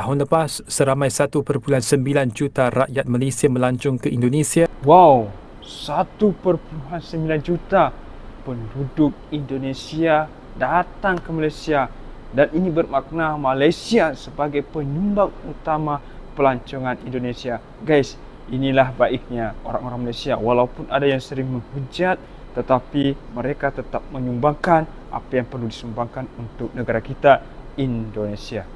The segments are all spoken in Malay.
Tahun lepas, seramai 1.9 juta rakyat Malaysia melancong ke Indonesia. Wow, 1.9 juta penduduk Indonesia datang ke Malaysia, dan ini bermakna Malaysia sebagai penyumbang utama pelancongan Indonesia. Guys, inilah baiknya orang-orang Malaysia. Walaupun ada yang sering menghujat, tetapi mereka tetap menyumbangkan apa yang perlu disumbangkan untuk negara kita, Indonesia.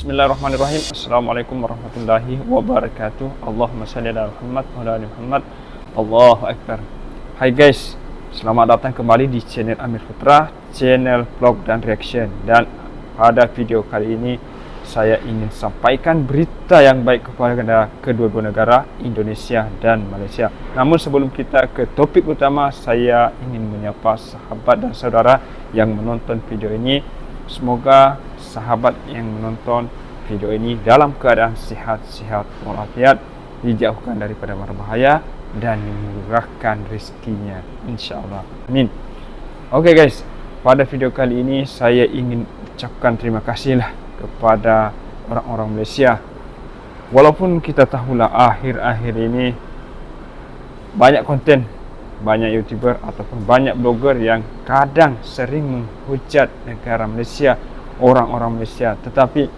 Bismillahirrahmanirrahim. Assalamualaikum warahmatullahi wabarakatuh. Allahumma salli ala Muhammad wa ala ali Muhammad. Allahu Akbar. Hai guys, selamat datang kembali di channel Amir Putra, channel vlog dan reaction. Dan pada video kali ini saya ingin sampaikan berita yang baik kepada kedua-dua negara, Indonesia dan Malaysia. Namun sebelum kita ke topik utama, saya ingin menyapa sahabat dan saudara yang menonton video ini. Semoga sahabat yang menonton video ini dalam keadaan sihat-sihat walafiat, dijauhkan daripada mara bahaya dan dimurahkan rezekinya, insyaAllah. Amin. Oke guys, pada video kali ini saya ingin ucapkan terima kasihlah kepada orang-orang Malaysia. Walaupun kita tahulah akhir-akhir ini banyak konten, banyak YouTuber ataupun banyak blogger yang kadang sering menghujat negara Malaysia, orang-orang Malaysia. Tetapi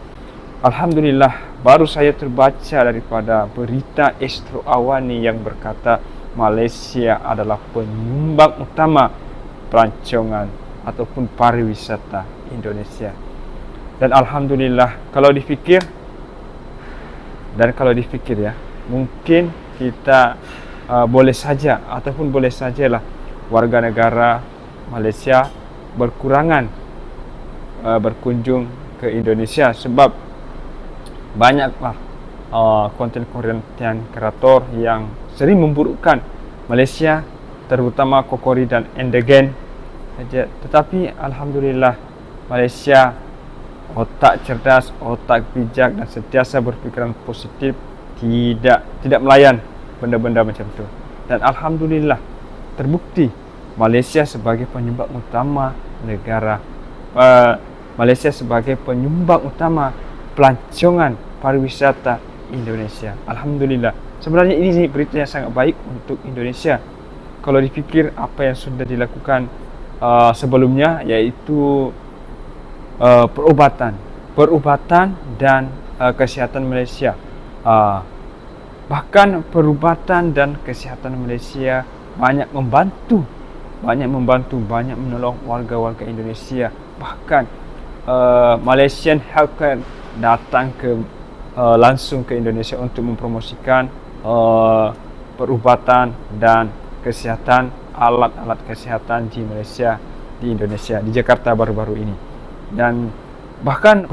alhamdulillah, baru saya terbaca daripada berita Astro Awani yang berkata Malaysia adalah penyumbang utama pelancongan ataupun pariwisata Indonesia. Dan alhamdulillah, kalau dipikir ya, mungkin kita boleh saja ataupun boleh sajalah warga negara Malaysia berkurangan berkunjung ke Indonesia, sebab banyaklah konten-konten kreator yang sering memburukkan Malaysia, terutama Kokori dan Endegen saja. Tetapi alhamdulillah, Malaysia otak cerdas, otak bijak dan sentiasa berpikiran positif, tidak melayan benda-benda macam tu. Dan alhamdulillah, terbukti Malaysia sebagai penyumbang utama Malaysia sebagai penyumbang utama pelancongan pariwisata Indonesia. Alhamdulillah. Sebenarnya ini berita yang sangat baik untuk Indonesia. Kalau dipikir apa yang sudah dilakukan sebelumnya, yaitu perubatan dan kesihatan Malaysia. Bahkan perubatan dan kesihatan Malaysia banyak membantu, banyak menolong warga-warga Indonesia. Bahkan Malaysian Healthcare datang langsung ke Indonesia untuk mempromosikan perubatan dan kesihatan, alat-alat kesihatan di Malaysia, di Indonesia, di Jakarta baru-baru ini. Dan bahkan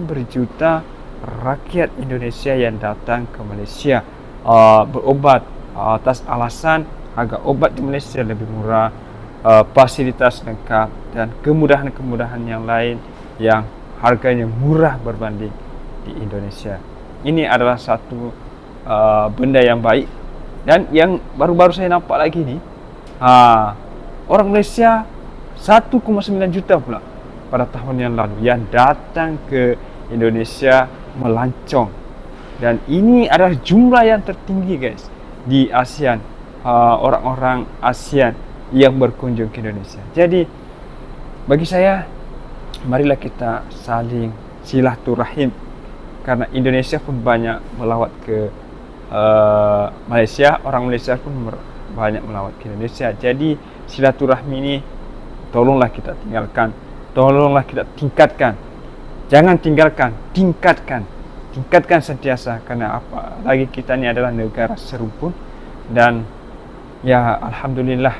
berjuta rakyat Indonesia yang datang ke Malaysia berobat atas alasan harga obat di Malaysia lebih murah, fasilitas lengkap dan kemudahan-kemudahan yang lain yang harganya murah berbanding di Indonesia. Ini adalah satu benda yang baik. Dan yang baru-baru saya nampak lagi ni, orang Malaysia 1,9 juta pula pada tahun yang lalu yang datang ke Indonesia melancong. Dan ini adalah jumlah yang tertinggi guys di ASEAN, orang-orang ASEAN yang berkunjung ke Indonesia. Jadi bagi saya, marilah kita saling silaturahim, karena Indonesia pun banyak melawat ke Malaysia, orang Malaysia pun banyak melawat ke Indonesia. Jadi silaturahmi ini tolonglah kita tinggalkan, tolonglah kita tingkatkan. Jangan tinggalkan, tingkatkan sentiasa, karena apa lagi kita ini adalah negara serumpun. Dan ya alhamdulillah,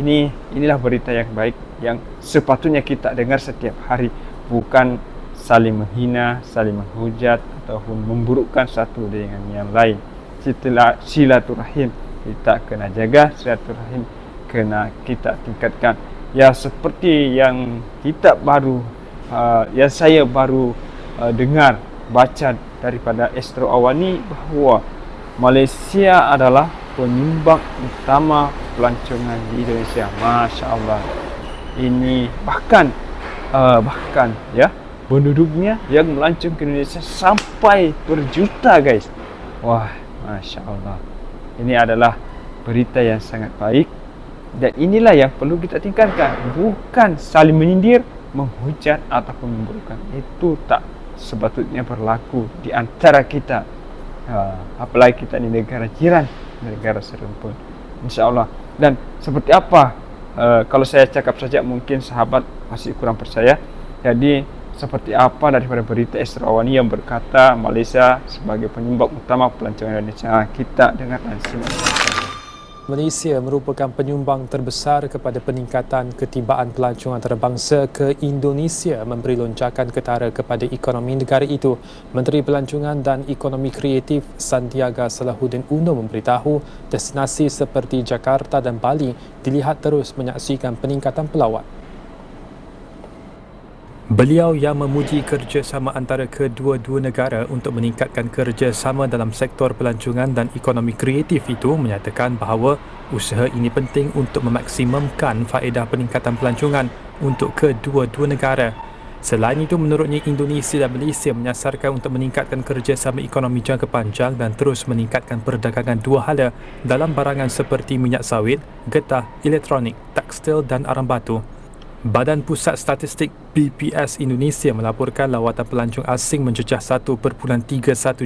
inilah berita yang baik yang sepatutnya kita dengar setiap hari, bukan saling menghina, saling menghujat ataupun memburukkan satu dengan yang lain. Silaturahim kita kena jaga, silaturahim kena kita tingkatkan. ya seperti yang kita baru yang saya baru dengar baca daripada Astro Awani bahwa Malaysia adalah penyumbang utama pelancongan di Indonesia. Masya Allah. Ini bahkan ya penduduknya yang melancong ke Indonesia sampai berjuta guys. Wah, Masya Allah. Ini adalah berita yang sangat baik. Dan inilah yang perlu kita tingkatkan. Bukan saling menyindir, menghujat ataupun memburukan. Itu tak sepatutnya berlaku di antara kita. Apalagi kita di negara jiran, negara serumpun. Insya Allah. Dan seperti apa? Kalau saya cakap saja mungkin sahabat masih kurang percaya. Jadi seperti apa daripada berita Astro Awani yang berkata Malaysia sebagai penyumbang utama pelancongan Indonesia. Kita dengarkan simak. Malaysia merupakan penyumbang terbesar kepada peningkatan ketibaan pelancong antarabangsa ke Indonesia, memberi lonjakan ketara kepada ekonomi negara itu. Menteri Pelancongan dan Ekonomi Kreatif Sandiaga Salahuddin Uno memberitahu destinasi seperti Jakarta dan Bali dilihat terus menyaksikan peningkatan pelawat. Beliau yang memuji kerjasama antara kedua-dua negara untuk meningkatkan kerjasama dalam sektor pelancongan dan ekonomi kreatif itu menyatakan bahawa usaha ini penting untuk memaksimumkan faedah peningkatan pelancongan untuk kedua-dua negara. Selain itu, menurutnya Indonesia dan Malaysia menyasarkan untuk meningkatkan kerjasama ekonomi jangka panjang dan terus meningkatkan perdagangan dua hala dalam barangan seperti minyak sawit, getah, elektronik, tekstil dan arang batu. Badan Pusat Statistik BPS Indonesia melaporkan lawatan pelancong asing mencecah 1.31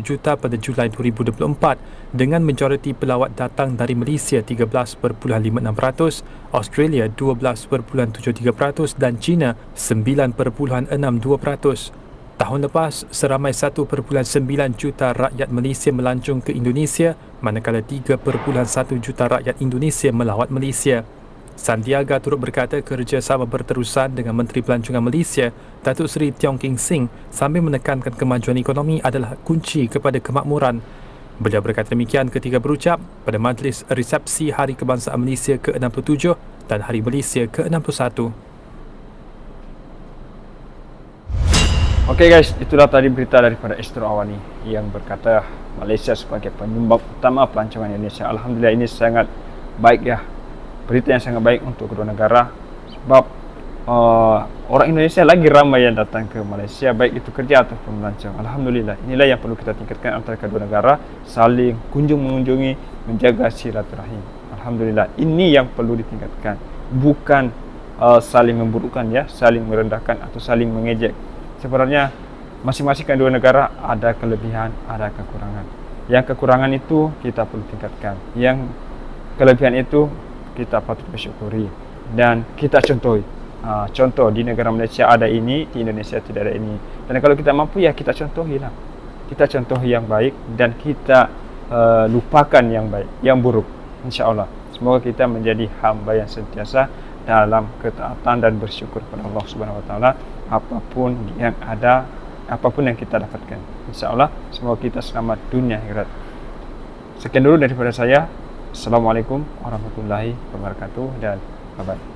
juta pada Julai 2024 dengan majoriti pelawat datang dari Malaysia 13.56%, Australia 12.73% dan China 9.62%. Tahun lepas, seramai 1.9 juta rakyat Malaysia melancong ke Indonesia, manakala 3.1 juta rakyat Indonesia melawat Malaysia. Sandiaga turut berkata kerjasama berterusan dengan Menteri Pelancongan Malaysia, Datuk Seri Tiong King Sing, sambil menekankan kemajuan ekonomi adalah kunci kepada kemakmuran. Beliau berkata demikian ketika berucap pada Majlis Resepsi Hari Kebangsaan Malaysia ke-67 dan Hari Malaysia ke-61. Okey guys, itulah tadi berita daripada Astro Awani yang berkata Malaysia sebagai penyumbang utama pelancongan Indonesia. Alhamdulillah, ini sangat baik ya. Berita yang sangat baik untuk kedua negara sebab orang Indonesia lagi ramai yang datang ke Malaysia, baik itu kerja ataupun melancong. Alhamdulillah, inilah yang perlu kita tingkatkan antara kedua negara, saling mengunjungi, menjaga silaturahim. Alhamdulillah, ini yang perlu ditingkatkan, bukan saling memburukkan ya, saling merendahkan atau saling mengejek. Sebenarnya masing-masing kedua negara ada kelebihan, ada kekurangan. Yang kekurangan itu kita perlu tingkatkan, yang kelebihan itu kita patut bersyukuri dan kita contohi. Contoh di negara Malaysia ada ini, di Indonesia tidak ada ini. Dan kalau kita mampu ya kita contohilah. Kita contohi yang baik dan kita lupakan yang baik, yang buruk. Insya-Allah. Semoga kita menjadi hamba yang sentiasa dalam ketaatan dan bersyukur kepada Allah Subhanahu Wa Taala apapun yang ada, apapun yang kita dapatkan. Insya-Allah semoga kita selamat dunia akhirat. Sekian dulu daripada saya. Assalamualaikum warahmatullahi wabarakatuh dan bye-bye.